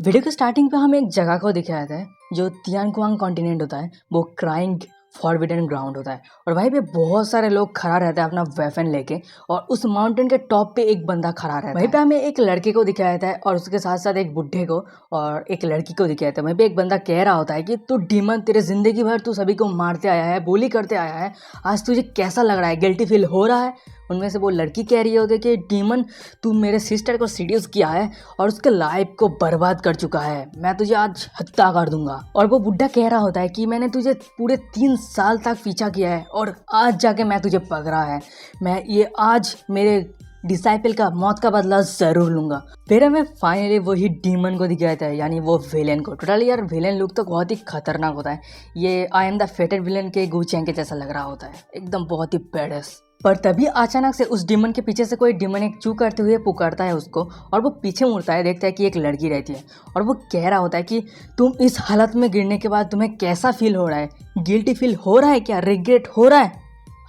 Video के starting पे हमें एक जगह को दिखाया था जो तियानकुआंग कॉन्टिनेंट होता है, वो क्राइंग फॉरबिडन ग्राउंड होता है और वहीं पे बहुत सारे लोग खड़ा रहते हैं अपना वेपन लेके और उस माउंटेन के टॉप पे एक बंदा खड़ा रहता है। वहीं पे हमें एक लड़के को दिखाया था और उसके साथ साथ एक बुढ़े को और एक लड़की को दिखाया था। वहीं पे एक बंदा कह रहा होता है कि तू डीमन, तेरे जिंदगी भर तू सभी को मारते आया है, बोली करते आया है, आज तुझे कैसा लग रहा है, गिल्टी फील हो रहा है? उनमें से वो लड़की कह रही होती है कि डीमन, तू मेरे सिस्टर को सीड्यूस किया है और उसके लाइफ को बर्बाद कर चुका है, मैं तुझे आज हत्या कर दूंगा। और वो बुढ़ा कह रहा होता है कि मैंने तुझे पूरे 3 साल तक पीछा किया है और आज जाके मैं तुझे पकड़ा है, मैं ये आज मेरे डिसाइपल का मौत का बदला जरूर लूंगा। फिर हमें फाइनली वही डीमन को दिखाया था, यानी वो विलेन को। टोटली यार विलेन लुक तो बहुत ही खतरनाक होता है। ये आई एम द फेटेड विलेन के गुचैंग के जैसा लग रहा होता है, एकदम बहुत ही बैडस। पर तभी अचानक से उस डीमन के पीछे से कोई डीमन एक चू करते हुए पुकारता है उसको और वो पीछे मुड़ता है, देखता है कि एक लड़की रहती है और वो कह रहा होता है कि तुम इस हालत में गिरने के बाद तुम्हें कैसा फील हो रहा है, गिल्टी फील हो रहा है क्या, रिग्रेट हो रहा है?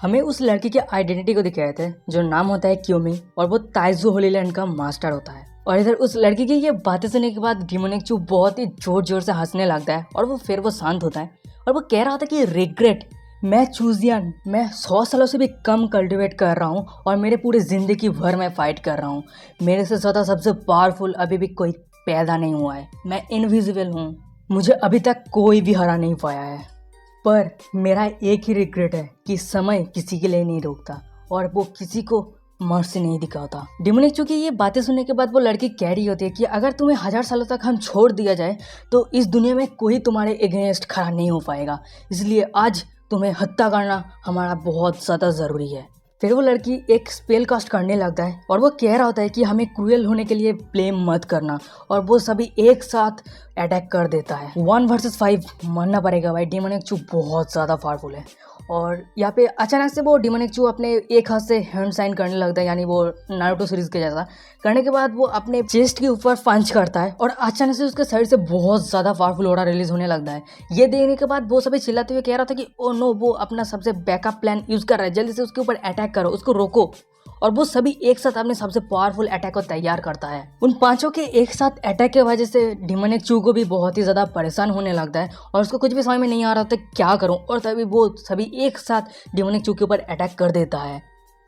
हमें उस लड़की के आइडेंटिटी को दिखाए थे जो नाम होता है क्योमी और वो ताइजू होलीलैंड का मास्टर होता है। और इधर उस लड़की की ये बातें सुनने के बाद डीमन एक चू बहुत ही जोर जोर से हंसने लगता है और फिर वो शांत होता है और वो कह रहा था कि रिग्रेट, मैं चूजियन, मैं 100 सालों से भी कम कल्टिवेट कर रहा हूँ और मेरे पूरे ज़िंदगी भर मैं फाइट कर रहा हूँ, मेरे से ज़्यादा सबसे पावरफुल अभी भी कोई पैदा नहीं हुआ है, मैं इनविजिबल हूँ, मुझे अभी तक कोई भी हरा नहीं पाया है। पर मेरा एक ही रिग्रेट है कि समय किसी के लिए नहीं रोकता और वो किसी को मर्सी नहीं दिखाता। डीमन चूंकि ये बातें सुनने के बाद वो लड़की कह रही होती है कि अगर तुम्हें 1000 सालों तक हम छोड़ दिया जाए तो इस दुनिया में कोई तुम्हारे अगेंस्ट खड़ा नहीं हो पाएगा, इसलिए आज तुम्हें हत्या करना हमारा बहुत ज़्यादा ज़रूरी है। फिर वो लड़की एक स्पेल कास्ट करने लगता है और वो कह रहा होता है कि हमें क्रूएल होने के लिए ब्लेम मत करना और वो सभी एक साथ अटैक कर देता है। 1 वर्सेस 5 मानना पड़ेगा भाई, डीमन एक चू बहुत ज़्यादा पावरफुल है। और यहाँ पे अचानक से वो डीमन एक चू अपने एक हाथ से हैंड साइन करने लगता है, यानी वो नारुतो सीरीज के जैसा। करने के बाद वो अपने चेस्ट के ऊपर पंच करता है और अचानक से उसके साइड से बहुत ज़्यादा पावरफुल ऑरा रिलीज होने लगता है। ये देखने के बाद वो सभी चिल्लाते हुए कह रहा था कि ओ नो, वो अपना सबसे बैकअप प्लान यूज़ कर रहा है, जल्दी से उसके ऊपर अटैक करो, उसको रोको। और वो सभी एक साथ अपने सबसे पावरफुल अटैक को तैयार करता है। उन पांचों के एक साथ अटैक की वजह से डीमन एक चू को भी बहुत ही ज़्यादा परेशान होने लगता है और उसको कुछ भी समझ में नहीं आ रहा था क्या करूं, और तभी वो सभी एक साथ डीमन एक चू के ऊपर अटैक कर देता है।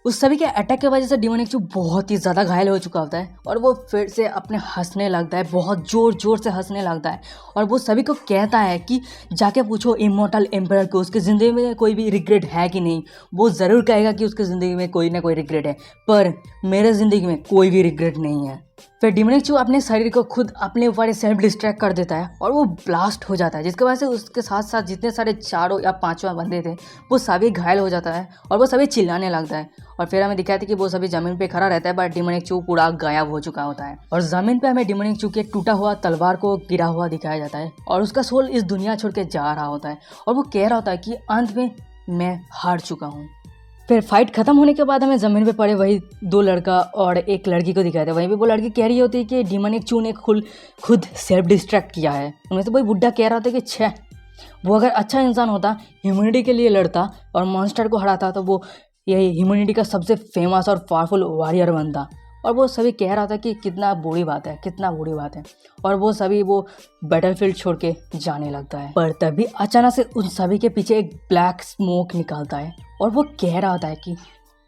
उस सभी के अटैक की वजह से डीमन एक चू बहुत ही ज़्यादा घायल हो चुका होता है और वो फिर से अपने हंसने लगता है, बहुत ज़ोर ज़ोर से हंसने लगता है और वो सभी को कहता है कि जाके पूछो इमॉर्टल एम्परर को उसकी ज़िंदगी में कोई भी रिग्रेट है कि नहीं। वो ज़रूर कहेगा कि उसकी ज़िंदगी में कोई ना कोई रिग्रेट है, पर मेरे ज़िंदगी में कोई भी रिग्रेट नहीं है। फिर डीमन एक चू अपने शरीर को खुद अपने ऊपर सेल्फ डिस्ट्रैक्ट कर देता है और वो ब्लास्ट हो जाता है, जिसकी वजह से उसके साथ साथ जितने सारे 4 या 5 बंदे थे वो सभी घायल हो जाता है और वो सभी चिल्लाने लगता है। और फिर हमें दिखाया था कि वो सभी जमीन पे खड़ा रहता है, बट डीमन एक चू पूरा गायब हो चुका होता है और जमीन पे हमें डीमन एक चू के टूटा हुआ तलवार को गिरा हुआ दिखाया जाता है और उसका सोल इस दुनिया छोड़ के जा रहा होता है और वो कह रहा होता है कि अंत में मैं हार चुका हूँ। फिर फाइट खत्म होने के बाद हमें ज़मीन पे पड़े वही 2 लड़का और एक लड़की को दिखाया था। वहीं पे वो लड़की कह रही होती है कि डीमन एक चू ने खुद सेल्फ डिस्ट्रैक्ट किया है। उनमें से वही बुढ़ा कह रहा था कि छः, वो अगर अच्छा इंसान होता, ह्यूमैनिटी के लिए लड़ता और मॉन्स्टर को हराता तो वो यही ह्यूमैनिटी का सबसे फेमस और पावरफुल वॉरियर बनता। और वो सभी कह रहा था कि कितना बुरी बात है, कितना बुरी बात है, और वो सभी वो बैटलफील्ड छोड़ के जाने लगता है। पर तभी अचानक से उन सभी के पीछे एक ब्लैक स्मोक निकलता है और वो कह रहा होता है कि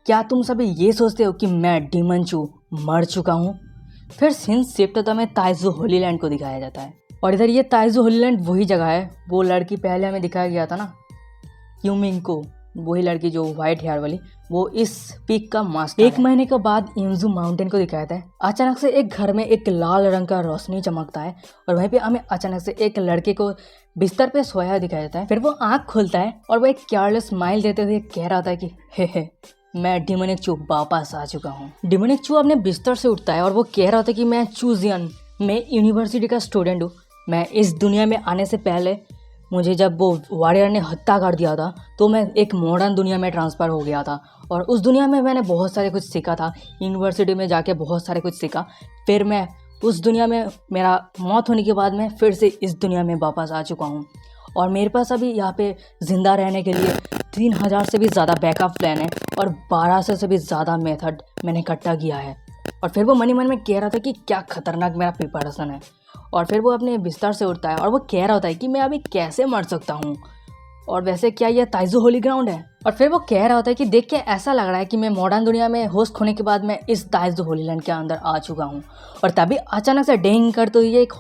क्या तुम सभी ये सोचते हो कि मैं डीमन चू मर चुका हूँ? फिर सीन शिफ्ट तो हमें ताइजू होलीलैंड को दिखाया जाता है और इधर ये ताइजू होलीलैंड वही जगह है, वो लड़की पहले हमें दिखाया गया था ना, क्यूमिंग को, वही लड़की जो व्हाइट हेयर वाली, वो इस पीक का मास्टर। 1 महीने के बाद इंजू माउंटेन को दिखाया था। अचानक से एक घर में एक लाल रंग का रोशनी चमकता है और वहीं पे हमें अचानक से एक लड़के को बिस्तर पे सोया दिखाया जाता है। फिर वो आंख खोलता है और वो एक केयरलेस स्माइल देते हुए कह रहा था कि हे मैं डीमन एक चू वापस आ चुका हूँ। डीमन एक चू अपने बिस्तर से उठता है और वो कह रहा था कि मैं चूजियन, मैं यूनिवर्सिटी का स्टूडेंट हूँ, मैं इस दुनिया में आने से पहले मुझे जब वो वॉरियर ने हत्या कर दिया था तो मैं एक मॉडर्न दुनिया में ट्रांसफ़र हो गया था और उस दुनिया में मैंने बहुत सारे कुछ सीखा था, यूनिवर्सिटी में जाके बहुत सारे कुछ सीखा। फिर मैं उस दुनिया में, मेरा मौत होने के बाद मैं फिर से इस दुनिया में वापस आ चुका हूँ और मेरे पास अभी यहाँ पे ज़िंदा रहने के लिए 3000 से भी ज़्यादा बैकअप प्लान है और 1200 से भी ज़्यादा मेथड मैंने इकट्ठा किया है। और फिर वो मन ही मन में कह रहा था कि क्या खतरनाक मेरा प्रिपरेशन है और फिर वो अपने बिस्तर से उठता है और वो कह रहा होता है कि मैं अभी कैसे मर सकता हूँ, और वैसे क्या ये ताइजो होली ग्राउंड है। और फिर वो कह रहा होता है कि देख के ऐसा लग रहा है कि मैं मॉडर्न दुनिया में होस्ट होने के बाद मैं इस ताइजो होली लैंड के अंदर आ चुका हूँ। और तभी अचानक से डेंग कर तो ये एक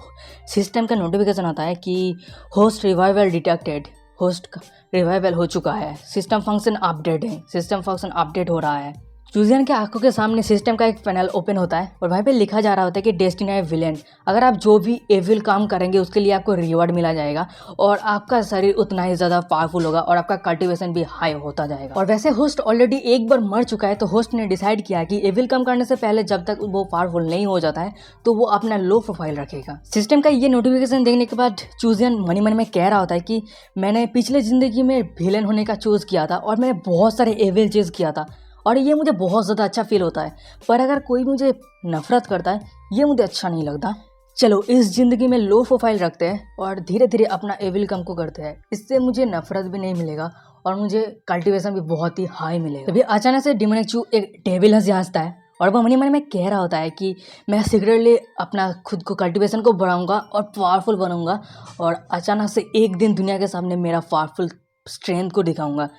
सिस्टम का नोटिफिकेशन आता है कि host revival detected, host revival हो चुका है, सिस्टम फंक्शन अपडेट है, सिस्टम फंक्शन अपडेट हो रहा है। चूजियन के आंखों के सामने सिस्टम का एक पैनल ओपन होता है और वहाँ पे लिखा जा रहा होता है कि डेस्टिनी है विलेन, अगर आप जो भी एविल काम करेंगे उसके लिए आपको रिवॉर्ड मिला जाएगा और आपका शरीर उतना ही ज़्यादा पावरफुल होगा और आपका कल्टिवेशन भी हाई होता जाएगा। और वैसे होस्ट ऑलरेडी एक बार मर चुका है, तो होस्ट ने डिसाइड किया कि एविल काम करने से पहले जब तक वो पावरफुल नहीं हो जाता है तो वो अपना लो प्रोफाइल रखेगा। सिस्टम का ये नोटिफिकेशन देखने के बाद चूजियन मनी मन में कह रहा होता है कि मैंने पिछले ज़िंदगी में विलेन होने का चूज़ किया था और मैंने बहुत सारे एविल चीज़ किया था और ये मुझे बहुत ज़्यादा अच्छा फील होता है, पर अगर कोई मुझे नफरत करता है ये मुझे अच्छा नहीं लगता। चलो इस ज़िंदगी में लो प्रोफाइल रखते हैं और धीरे धीरे अपना एविल कम को करते हैं, इससे मुझे नफरत भी नहीं मिलेगा और मुझे कल्टिवेशन भी बहुत ही हाई मिलेगा। तभी अचानक से डेमोनिक चू एक डेविल हंसता है और वो मनी मन में कह रहा होता है कि मैं सीक्रेटली अपना खुद को कल्टिवेशन को बढ़ाऊंगा और पावरफुल बनाऊंगा और अचानक से एक दिन दुनिया के सामने मेरा पावरफुल स्ट्रेंथ को दिखाऊंगा।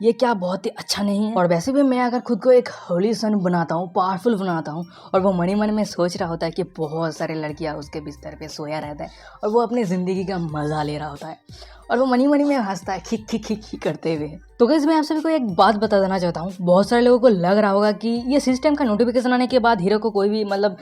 ये क्या बहुत ही अच्छा नहीं है? और वैसे भी मैं अगर खुद को एक होली सन बनाता हूँ, पावरफुल बनाता हूँ, और वो मनी मन में सोच रहा होता है कि बहुत सारे लड़कियाँ उसके बिस्तर पे सोया रहता है और वो अपनी ज़िंदगी का मज़ा ले रहा होता है और वो मनी मनी में हंसता है खिक खिक खिक खिक करते हुए। तो गाइस मैं आप सभी को एक बात बता देना चाहता हूँ, बहुत सारे लोगों को लग रहा होगा कि ये सिस्टम का नोटिफिकेशन आने के बाद हीरो को कोई भी मतलब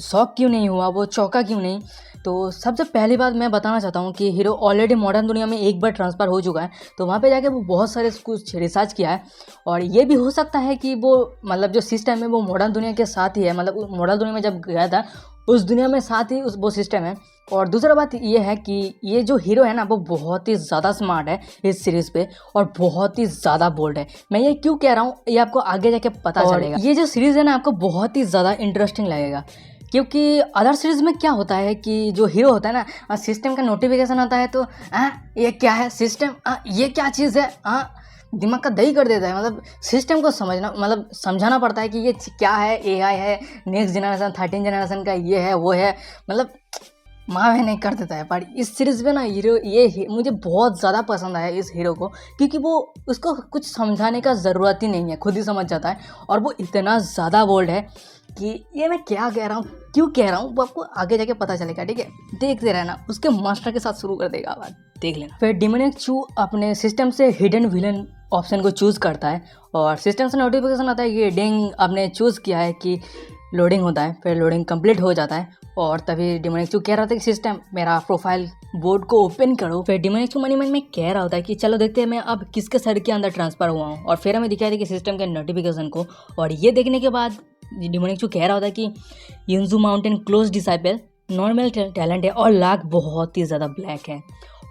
शौक क्यों नहीं हुआ, वो चौंका क्यों नहीं। तो सबसे पहली बात मैं बताना चाहता हूँ कि हीरो ऑलरेडी मॉडर्न दुनिया में एक बार ट्रांसफ़र हो चुका है, तो वहाँ पे जाके वो बहुत सारे कुछ रिसर्च किया है और ये भी हो सकता है कि वो मतलब जो सिस्टम है वो मॉडर्न दुनिया के साथ ही है, मतलब मॉडर्न दुनिया में जब गया था उस दुनिया में साथ ही वो सिस्टम है। और दूसरा बात ये है कि ये जो हीरो है ना वो बहुत ही ज़्यादा स्मार्ट है इस सीरीज़ पे और बहुत ही ज़्यादा बोल्ड है। मैं ये क्यों कह रहा हूँ ये आपको आगे जाके पता चलेगा। ये जो सीरीज़ है ना आपको बहुत ही ज़्यादा इंटरेस्टिंग लगेगा, क्योंकि अदर सीरीज़ में क्या होता है कि जो हीरो होता है ना सिस्टम का नोटिफिकेशन आता है तो ये क्या है सिस्टम, ये क्या चीज़ है, दिमाग का दही कर देता है। मतलब सिस्टम को समझाना पड़ता है कि ये क्या है, एआई है, नेक्स्ट जनरेशन 13 जनरेशन का ये है वो है, मतलब माँ नहीं कर देता है। पर इस सीरीज़ में ना हीरो मुझे बहुत ज़्यादा पसंद आया इस हीरो को, क्योंकि वो उसको कुछ समझाने का ज़रूरत ही नहीं है, खुद ही समझ जाता है और वो इतना ज़्यादा बोल्ड है कि ये मैं क्या कह रहा हूँ क्यों कह रहा हूँ वो आपको आगे जाके पता चलेगा। ठीक है, देखते रहना, उसके मास्टर के साथ शुरू कर देगा, बात देख लेना। फिर डेमोनिक चू अपने सिस्टम से हिडन विलन ऑप्शन को चूज़ करता है और सिस्टम से नोटिफिकेशन आता है कि डेंग आपने चूज़ किया है कि लोडिंग होता है। फिर लोडिंग कंप्लीट हो जाता है और तभी डेमोनिक चू कह रहा था कि सिस्टम मेरा प्रोफाइल बोर्ड को ओपन करो। फिर डेमोनिक चू मनी मन में कह रहा होता है कि चलो देखते हैं मैं अब किसके सर के अंदर ट्रांसफ़र हुआ हूँ, और फिर हमें दिखाया था कि सिस्टम के नोटिफिकेशन को। और ये देखने के बाद डेमोनिक चू कह रहा होता है कि युनजू mountain close disciple normal talent है और लाख बहुत ही ज़्यादा ब्लैक है।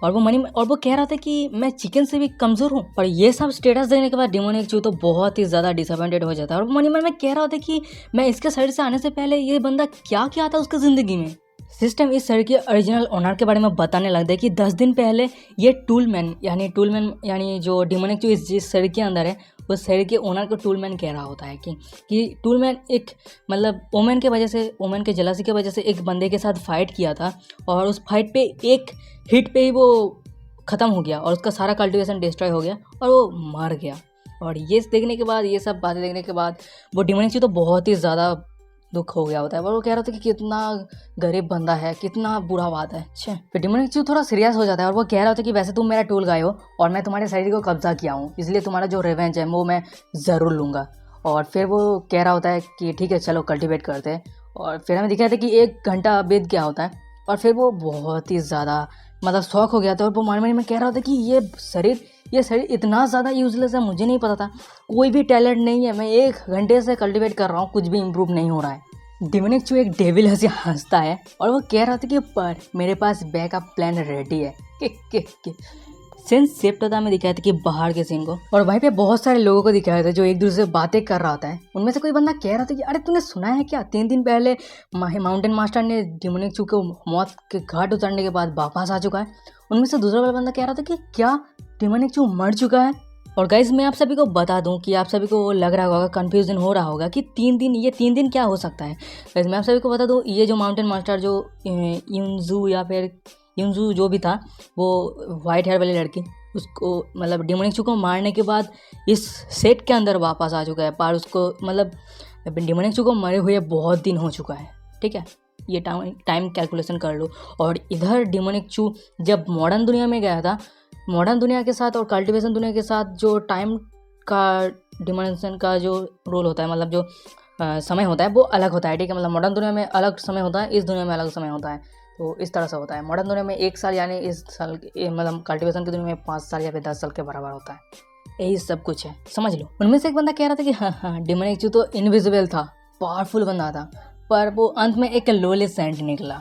और वो कह रहा था कि मैं चिकन से भी कमज़ोर हूँ। और ये सब स्टेटस देखने के बाद डेमोनिक चू तो बहुत ही ज़्यादा डिसअपॉइंटेड हो जाता है और वो मन में कह रहा होता है कि मैं इसके साइड से आने से पहले ये बंदा क्या क्या था उसकी ज़िंदगी में। सिस्टम इस शहर के ओरिजिनल ओनर के बारे में बताने लगता है कि 10 दिन पहले ये टूलमैन यानी जो डेमोनिक चू जिस शहर के अंदर है उस शहर के ओनर को टूलमैन कह रहा होता है कि टूलमैन एक मतलब ओमन के जलासी की वजह से एक बंदे के साथ फाइट किया था और उस फाइट पे एक हिट पे ही वो ख़त्म हो गया और उसका सारा कल्टिवेशन डिस्ट्रॉय हो गया और वो मर गया। और ये देखने के बाद, ये सब बातें देखने के बाद वो डेमोनिक चू तो बहुत ही ज़्यादा दुख हो गया होता है और वो कह रहा था कि कितना गरीब बंदा है, कितना बुरा बात है। अच्छा, फिर डेमोनिक चू थोड़ा सीरियस हो जाता है और वो कह रहा था कि वैसे तुम मेरा टूल गाय हो और मैं तुम्हारे शरीर को कब्जा किया हूँ, इसलिए तुम्हारा जो रिवेंज है वो मैं ज़रूर लूँगा। और फिर वो कह रहा होता है कि ठीक है चलो कल्टिवेट करते हैं। और फिर हमें दिखाया था कि 1 घंटा बीत गया होता है और फिर वो बहुत ही ज़्यादा शौक हो गया था और वो मन में कह रहा था कि ये शरीर इतना ज़्यादा यूजलेस है, मुझे नहीं पता था, कोई भी टैलेंट नहीं है, मैं 1 घंटे से कल्टिवेट कर रहा हूँ, कुछ भी इम्प्रूव नहीं हो रहा है। डेमोनिक चू एक डेविल हंसी हंसता है और वो कह रहा था कि पर मेरे पास बैकअप प्लान रेडी है। सीन शिफ्ट होता है, हमें दिखाया था कि बाहर के सीन को और वहीं पे बहुत सारे लोगों को दिखाया था जो एक दूसरे से बातें कर रहा होता है। उनमें से कोई बंदा कह रहा था कि अरे तूने सुना है क्या, 3 दिन पहले माउंटेन मास्टर ने डेमोनिक चू को मौत के घाट उतरने के बाद वापस आ चुका है। उनमें से दूसरा वाला बंदा कह रहा था कि क्या डेमोनिक चू मर चुका है। और गाइज मैं आप सभी को बता दूं कि आप सभी को लग रहा होगा, कन्फ्यूजन हो रहा होगा कि 3 दिन क्या हो सकता है। गाइज मैं आप सभी को बता दूं, ये जो माउंटेन मास्टर जो युनजू या फिर युनजू जो भी था, वो वाइट हेयर वाली लड़की, उसको मतलब डिमोनिक को मारने के बाद इस सेट के अंदर वापस आ चुका है। पर उसको मतलब डिमोनिक को मरे हुए बहुत दिन हो चुका है, ठीक है, ये टाइम कैलकुलेशन कर लो। और इधर डिमोनिक चू जब मॉडर्न दुनिया में गया था, मॉडर्न दुनिया के साथ और कल्टिवेशन दुनिया के साथ जो टाइम का डिमेंशन का जो रोल होता है, मतलब जो समय होता है वो अलग होता है, ठीक है। मतलब मॉडर्न दुनिया में अलग समय होता है, इस दुनिया में अलग समय होता है, तो इस तरह से होता है। मॉडर्न दुनिया में 1 साल यानी इस साल मतलब कल्टिवेशन की दुनिया में 5 साल या फिर 10 साल के बराबर होता है। यही सब कुछ है, समझ लो। उनमें से एक बंदा कह रहा था कि हाँ डिमोनिक चू तो इनविजिबल था, पावरफुल बंदा था, पर वो अंत में एक लोले सेंट निकला।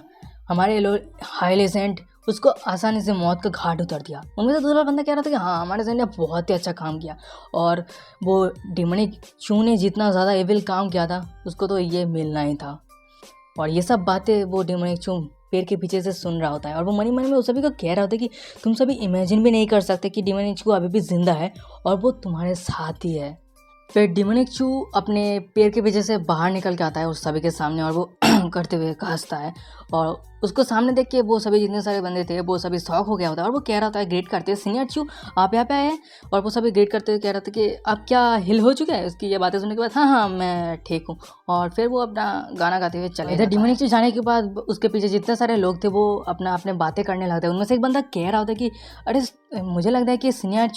हमारे हाईली सेंट उसको आसानी से मौत का घाट उतर दिया। उनमें से दूसरा बंदा कह रहा था कि हाँ हमारे सेंट ने बहुत ही अच्छा काम किया, और वो डिमोनिक चू ने जितना ज़्यादा एविल काम किया था उसको तो ये मिलना ही था। और ये सब बातें वो डिमोनिक चू पेड़ के पीछे से सुन रहा होता है, और वो मन में उस सभी को कह रहा होता है कि तुम सभी इमेजिन भी नहीं कर सकते कि डिमोनिक चू अभी भी जिंदा है और वो तुम्हारे साथ ही है। फिर डिमोनिक चू अपने पेड़ के पीछे से बाहर निकल के आता है उस सभी के सामने, और वो करते हुए हंसता है, और उसको सामने देख के वो सभी जितने सारे बंदे थे वो सभी शॉक हो गया होता है। और वो कह रहा होता है, ग्रेट करते हैं, सीनियर चू आप यहाँ पे आए हैं। और वो सभी ग्रेट करते हुए कह रहा था कि आप क्या हिल हो चुके हैं। उसकी ये बातें सुनने के बाद हाँ मैं ठीक हूँ, और फिर वो अपना गाना गाते हुए चले। इधर डिमोनिक चू जाने के बाद उसके पीछे जितने सारे लोग थे वो अपने बातें करने लगते हैं। उनमें से एक बंदा कह रहा होता है कि अरे मुझे लगता है कि सीनियर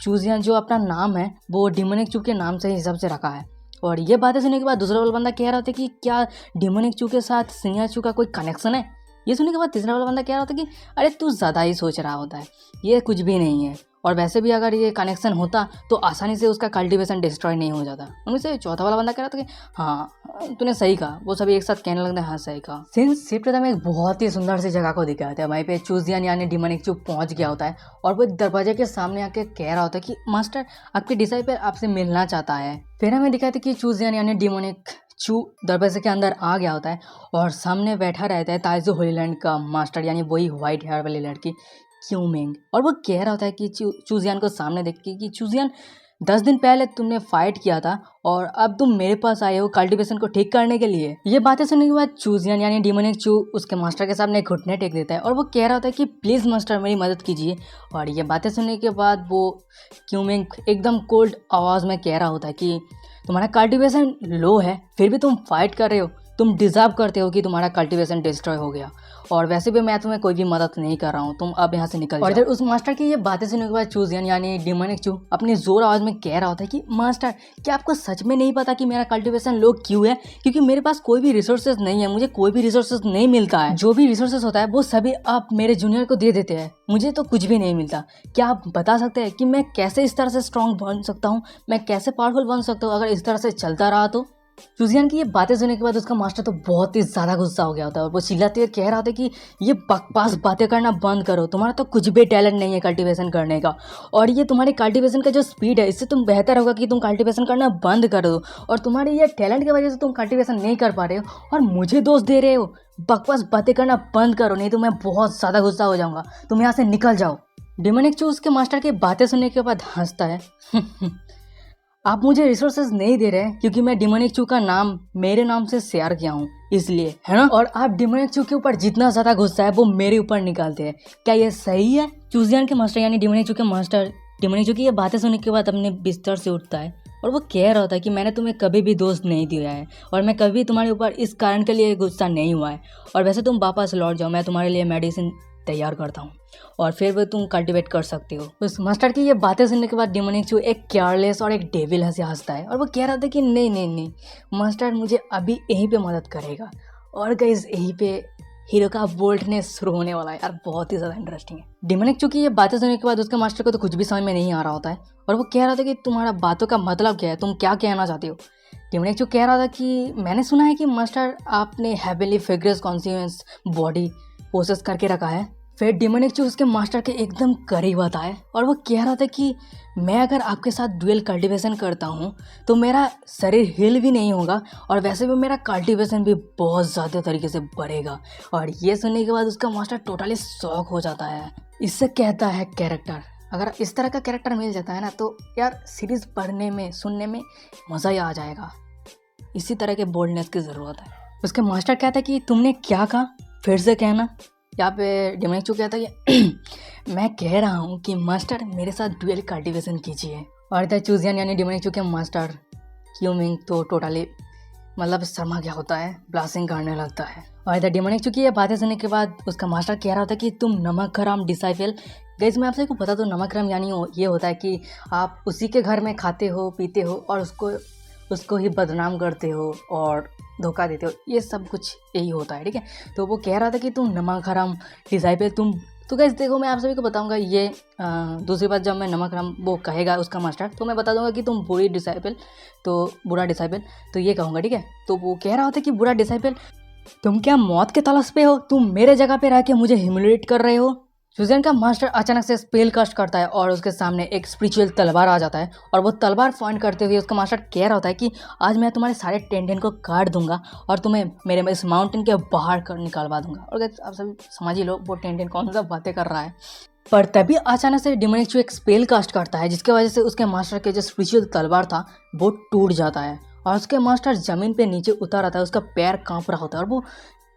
चूजियन जो अपना नाम है वो डिमोनिक चू के नाम से ही हिसाब से रखा है। और ये बातें सुनने के बाद दूसरा वाला बंदा कह रहा था कि क्या डिमोनिक चू के साथ सीनियर चू का कोई कनेक्शन है। ये सुनने के बाद तीसरा वाला बंदा कह रहा था कि अरे तू ज़्यादा ही सोच रहा होता है, ये कुछ भी नहीं है, और वैसे भी अगर ये कनेक्शन होता तो आसानी से उसका कल्टीवेशन डिस्ट्रॉय नहीं हो जाता। उनमें से चौथा वाला बंदा कह रहा था कि हाँ तूने सही कहा। वो सभी एक साथ कहने लगते हैं हाँ सही कहा। सीन्स शिफ्ट में एक बहुत ही सुंदर सी जगह को दिखाते हैं। वहीं पे चूजियन यानी डिमोनिक चू पहुंच गया होता है, और वो एक दरवाजे के सामने आके कह रहा होता है कि मास्टर आपके डिसाइपल आपसे मिलना चाहता है। फिर हमें दिखाते कि चूजियन यानी डिमोनिक चू दरवाजे के अंदर आ गया होता है, और सामने बैठा रहता है ताइजू होलीलैंड का मास्टर यानी वही व्हाइट हेयर वाली लड़की क्यूमिंग। और वो कह रहा होता है कि चूजियन को सामने देख के कि चूजियन 10 दिन पहले तुमने फाइट किया था और अब तुम मेरे पास आए हो कल्टीवेशन को ठीक करने के लिए। ये बातें सुनने के बाद चूजियन यानी डिमोनिक चू उसके मास्टर के सामने घुटने टेक देता है, और वो कह रहा होता है कि प्लीज़ मास्टर मेरी मदद कीजिए। और ये बातें सुनने के बाद वो क्यूमिंग एकदम कोल्ड आवाज़ में कह रहा होता है कि तुम्हारा कल्टीवेशन लो है फिर भी तुम फाइट कर रहे हो, तुम डिजर्व करते हो कि तुम्हारा कल्टीवेशन डिस्ट्रॉय हो गया, और वैसे भी मैं तुम्हें कोई भी मदद नहीं कर रहा हूँ, तुम अब यहाँ से निकल जाओ। और इधर उस मास्टर की ये बातें सुनने के बाद चूजियन यानी डिमोनिक चू अपनी जोर आवाज़ में कह रहा होता है कि मास्टर क्या आपको सच में नहीं पता कि मेरा कल्टीवेशन लो क्यों है? क्योंकि मेरे पास कोई भी रिसोर्सेज नहीं है, मुझे कोई भी रिसोर्सेज नहीं मिलता है, जो भी रिसोर्सेज होता है वो सभी आप मेरे जूनियर को दे देते हैं, मुझे तो कुछ भी नहीं मिलता। क्या आप बता सकते हैं कि मैं कैसे इस तरह से स्ट्रॉन्ग बन सकता हूँ, मैं कैसे पावरफुल बन सकता हूँ अगर इस तरह से चलता रहा तो? चूजियन की ये बातें सुनने के बाद उसका मास्टर तो बहुत ही ज़्यादा गुस्सा हो गया होता है, और वो चिल्लाते हुए कह रहा होता है कि ये बकवास बातें करना बंद करो, तुम्हारा तो कुछ भी टैलेंट नहीं है कल्टीवेशन करने का, और ये तुम्हारे कल्टीवेशन का जो स्पीड है इससे तुम बेहतर होगा कि तुम कल्टीवेशन करना बंद कर दो, और तुम्हारे ये टैलेंट की वजह से तुम कल्टीवेशन नहीं कर पा रहे हो और मुझे दोष दे रहे हो। बकवास बातें करना बंद करो, नहीं तो मैं बहुत ज़्यादा गुस्सा हो जाऊँगा, तुम यहाँ से निकल जाओ। डिमोनिक चू उसके मास्टर की बातें सुनने के बाद हंसता है आप मुझे रिसोर्सेज नहीं दे रहे क्योंकि मैं डिमोनिक चू का नाम मेरे नाम से शेयर किया हूँ इसलिए, है ना? और आप डिमोनिक चू के ऊपर जितना ज़्यादा गुस्सा है वो मेरे ऊपर निकालते हैं, क्या ये सही है? चूजियन के मास्टर यानी डिमोनिक चू के मास्टर डिमोनिक चू की ये बातें सुनने के बाद अपने बिस्तर से उठता है, और वो कह रहा होता है कि मैंने तुम्हें कभी भी दोस्त नहीं दिया है, और मैं कभी तुम्हारे ऊपर इस कारण के लिए गुस्सा नहीं हुआ है, और वैसे तुम वापस लौट जाओ, मैं तुम्हारे लिए मेडिसिन तैयार करता हूँ और फिर वो तुम कल्टीवेट कर सकते हो। उस मास्टर की ये बातें सुनने के बाद डिमोनिक चू एक केयरलेस और एक डेविल हंसी हंसता है, और वो कह रहा था कि नहीं नहीं नहीं मास्टर मुझे अभी यहीं पे मदद करेगा। और गाइस यहीं पे हीरो का बोल्डनेस शुरू होने वाला है यार, बहुत ही ज़्यादा इंटरेस्टिंग है। डिमोनिक चू की ये बातें सुनने के बाद उसके मास्टर को तो कुछ भी समझ में नहीं आ रहा होता है, और वो कह रहा था कि तुम्हारा बातों का मतलब क्या है, तुम क्या कहना चाहते हो? डिमोनिक चू कह रहा था कि मैंने सुना है कि मास्टर आपने heavenly figures conscious body possess करके रखा है। फिर डिमोनिक चू उसके मास्टर के एकदम करीब आता है, और वो कह रहा था कि मैं अगर आपके साथ ड्यूअल कल्टीवेशन करता हूँ तो मेरा शरीर हिल भी नहीं होगा, और वैसे भी मेरा कल्टीवेशन भी बहुत ज़्यादा तरीके से बढ़ेगा। और ये सुनने के बाद उसका मास्टर टोटली शॉक हो जाता है। इससे कहता है कैरेक्टर अगर इस तरह का कैरेक्टर मिल जाता है ना तो यार सीरीज़ पढ़ने में सुनने में मज़ा ही आ जाएगा। इसी तरह के बोल्डनेस की ज़रूरत है। उसके मास्टर कहता है कि तुमने क्या कहा, फिर से कहना। यहाँ पे डिमोनिक कहता है कि मैं कह रहा हूँ कि मास्टर मेरे साथ ड्यूअल कल्टिवेशन कीजिए। और इधर चूजियन यानी डिमोनिक के मास्टर क्यूमिंग तो टोटली मतलब शर्मा गया होता है, ब्लास्टिंग करने लगता है। और इधर डिमोनिक चूंकि ये बातें सुनने के बाद उसका मास्टर कह रहा होता है कि तुम नमक हराम डिसाइपल। गाइस मैं आपसे को बता दूं, नमक हराम यानी ये होता है कि आप उसी के घर में खाते हो पीते हो और उसको ही बदनाम करते हो और धोखा देते हो, ये सब कुछ यही होता है, ठीक है। तो वो कह रहा था कि तुम नमक हराम डिसाइपल तुम। तो गाइस देखो मैं आप सभी को बताऊंगा ये दूसरी बात जब मैं नमक हराम वो कहेगा उसका मास्टर तो मैं बता दूंगा कि तुम बुरी डिसाइपल, तो बुरा डिसाइपल तो ये कहूँगा, ठीक है। तो वो कह रहा होता कि बुरा डिसाइपल तुम क्या मौत के तलाश पे हो, तुम मेरे जगह पे रह के मुझे ह्यूमिलेट कर रहे हो। सुजैन का मास्टर अचानक से स्पेल कास्ट करता है और उसके सामने एक स्पिरिचुअल तलवार आ जाता है और वो तलवार पॉइंट करते हुए उसका मास्टर कह रहा होता है कि आज मैं तुम्हारे सारे टेंडेन को काट दूंगा और तुम्हें मेरे में इस माउंटेन के बाहर कर निकालवा दूंगा। और आप सभी समझ ही लो वो टेंडेन कौन सा बातें कर रहा है। पर तभी अचानक से डिमोनिक एक स्पेल कास्ट करता है जिसकी वजह से उसके मास्टर के जो स्पिरिचुअल तलवार था वो टूट जाता है और उसके मास्टर ज़मीन पे नीचे उतर आता है, उसका पैर कांप रहा होता है और वो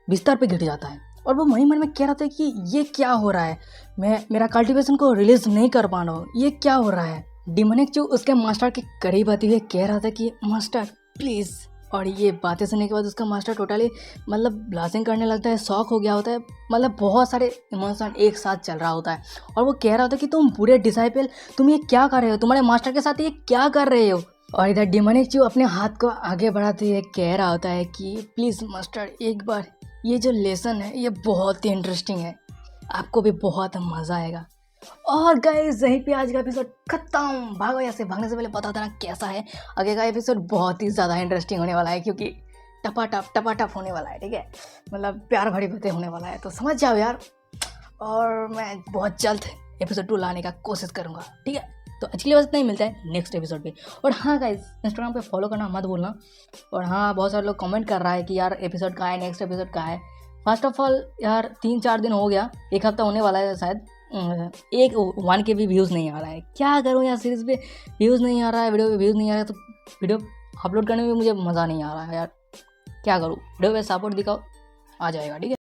बिस्तर पे गिर जाता है। और वो वही मन में कह रहा था कि ये क्या हो रहा है, मैं मेरा कल्टीवेशन को रिलीज नहीं कर पा रहा हूँ, ये क्या हो रहा है। डिमोनिक जो उसके मास्टर के करीब आते हुए कह रहा था कि मास्टर प्लीज़। और ये बातें सुनने के बाद उसका मास्टर टोटली मतलब ब्लास्टिंग करने लगता है, शॉक हो गया होता है, मतलब बहुत सारे इमोशन एक साथ चल रहा होता है। और वो कह रहा होता है कि तुम बुरे डिसाइपल, तुम ये क्या कर रहे हो, तुम्हारे मास्टर के साथ ये क्या कर रहे हो। और इधर डिमोनिक जो अपने हाथ को आगे बढ़ाते हुए कह रहा होता है कि प्लीज़ मास्टर एक बार, ये जो लेसन है ये बहुत ही इंटरेस्टिंग है, आपको भी बहुत मज़ा आएगा। और गाइस यहीं पे आज का एपिसोड खत्म। भागो यहाँ से, भागने से पहले बता देना कैसा है। आगे का एपिसोड बहुत ही ज़्यादा इंटरेस्टिंग होने वाला है क्योंकि टपाटप होने वाला है, ठीक है। मतलब प्यार भरी बातें होने वाला है, तो समझ जाओ यार। और मैं बहुत जल्द एपिसोड 2 लाने का कोशिश करूँगा, ठीक है। तो आज के लिए बस इतना ही, मिलता है नेक्स्ट एपिसोड पे। और हाँ गाइस इंस्टाग्राम पे फॉलो करना मत भूलना। और हाँ बहुत सारे लोग कमेंट कर रहा है कि यार एपिसोड कहाँ है, नेक्स्ट एपिसोड कहाँ है। फर्स्ट ऑफ ऑल यार 3-4 दिन हो गया, एक हफ्ता होने वाला है शायद, एक 1 के भी व्यूज़ नहीं आ रहा है। क्या करूँ यार, सीरीज़ पे व्यूज़ नहीं आ रहा है, वीडियो पे व्यूज़ नहीं आ रहा है, तो वीडियो अपलोड करने में मुझे मज़ा नहीं आ रहा है यार। क्या करूँ, वीडियो पे सपोर्ट दिखाओ, आ जाएगा, ठीक है।